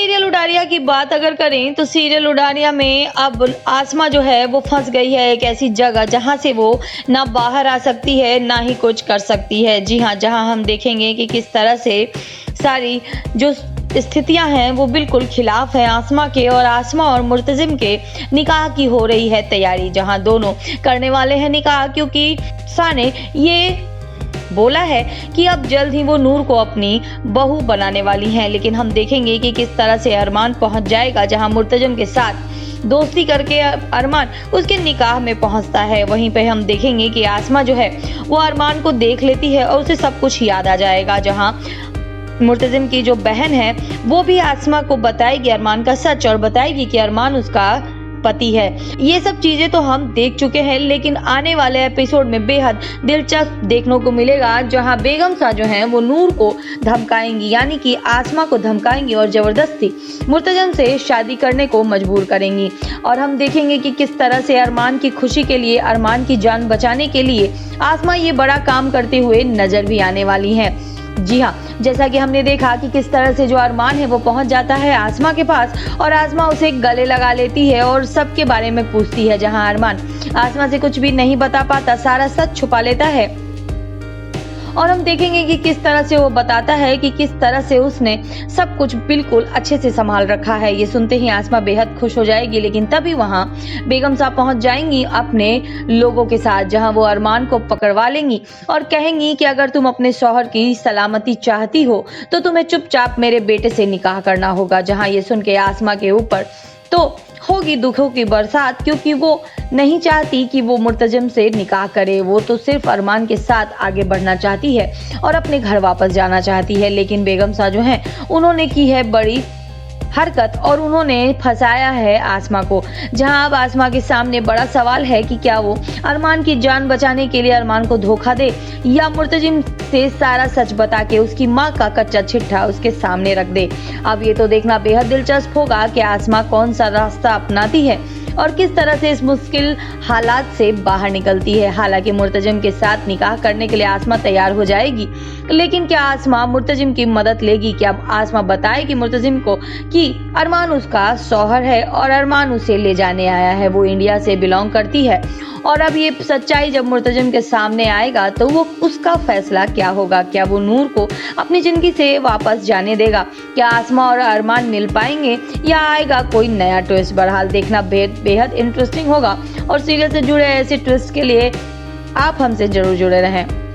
Serial Udaariyan की बात अगर करें तो सीरियल उडारिया में अब आसमा जो है वो फंस गई है एक ऐसी जगह जहां से वो ना बाहर आ सकती है ना ही कुछ कर सकती है। जी हाँ, जहां हम देखेंगे कि किस तरह से सारी जो स्थितियां हैं वो बिल्कुल खिलाफ है आसमा के, और आसमा और मुर्तजिम के निकाह की हो रही है तैयारी, जहां दोनों करने वाले हैं निकाह, क्योंकि सा ने ये बोला है कि अब जल्द ही वो नूर को अपनी बहू बनाने वाली हैं। लेकिन हम देखेंगे कि किस तरह से अरमान पहुंच जाएगा, जहां मुर्तजिम के साथ दोस्ती करके अरमान उसके निकाह में पहुंचता है। वहीं पे हम देखेंगे कि आसमा जो है वो अरमान को देख लेती है और उसे सब कुछ याद आ जाएगा, जहां मुर्तजिम की जो बहन है वो भी आसमा को बताएगी अरमान का सच और बताएगी कि अरमान उसका पति है। ये सब चीजें तो हम देख चुके हैं, लेकिन आने वाले एपिसोड में बेहद दिलचस्प देखने को मिलेगा, जहां बेगम सा जो है वो नूर को धमकाएंगी, यानी कि आसमा को धमकाएंगी और जबरदस्ती मुर्तजिम से शादी करने को मजबूर करेंगी। और हम देखेंगे कि किस तरह से अरमान की खुशी के लिए, अरमान की जान बचाने के लिए आसमा ये बड़ा काम करते हुए नजर भी आने वाली है। जी हाँ, जैसा कि हमने देखा कि किस तरह से जो अरमान है वो पहुंच जाता है आसमा के पास और आसमा उसे गले लगा लेती है और सबके बारे में पूछती है, जहां अरमान आसमा से कुछ भी नहीं बता पाता, सारा सच छुपा लेता है। और हम देखेंगे कि किस तरह से वो बताता है कि किस तरह से उसने सब कुछ बिल्कुल अच्छे से संभाल रखा है। ये सुनते ही आसमा बेहद खुश हो जाएगी, लेकिन तभी वहां बेगम साहब पहुंच जाएंगी अपने लोगों के साथ, जहां वो अरमान को पकड़वा लेंगी और कहेंगी कि अगर तुम अपने शौहर की सलामती चाहती हो तो तुम्हें चुपचाप मेरे बेटे से निकाह करना होगा। जहां ये सुन के आसमा के ऊपर तो होगी दुखों की बरसात, क्योंकि वो नहीं चाहती कि वो मुर्तजिम से निकाह करे। वो तो सिर्फ अरमान के साथ आगे बढ़ना चाहती है और अपने घर वापस जाना चाहती है। लेकिन बेगम साहब जो हैं उन्होंने की है बड़ी हरकत और उन्होंने फंसाया है आसमा को, जहां अब आसमा के सामने बड़ा सवाल है कि क्या वो अरमान की जान बचाने के लिए अरमान को धोखा दे या मुर्तजिम से सारा सच बता के उसकी मां का कच्चा चिट्ठा उसके सामने रख दे। अब ये तो देखना बेहद दिलचस्प होगा कि आसमा कौन सा रास्ता अपनाती है और किस तरह से इस मुश्किल हालात से बाहर निकलती है। हालांकि मुर्तजिम के साथ निकाह करने के लिए आसमा तैयार हो जाएगी, लेकिन क्या आसमा मुर्तजिम की मदद लेगी? क्या आसमा बताएगी मुर्तजिम को कि अरमान उसका शौहर है और अरमान उसे ले जाने आया है, वो इंडिया से बिलोंग करती है? और अब ये सच्चाई जब मुर्तजिम के सामने आएगा तो वो उसका फैसला क्या होगा? क्या वो नूर को अपनी जिंदगी से वापस जाने देगा? क्या आसमा और अरमान मिल पाएंगे या आएगा कोई नया ट्विस्ट? बहरहाल देखना बेहद इंटरेस्टिंग होगा और सीरियल से जुड़े ऐसे ट्विस्ट के लिए आप हमसे जरूर जुड़े रहें।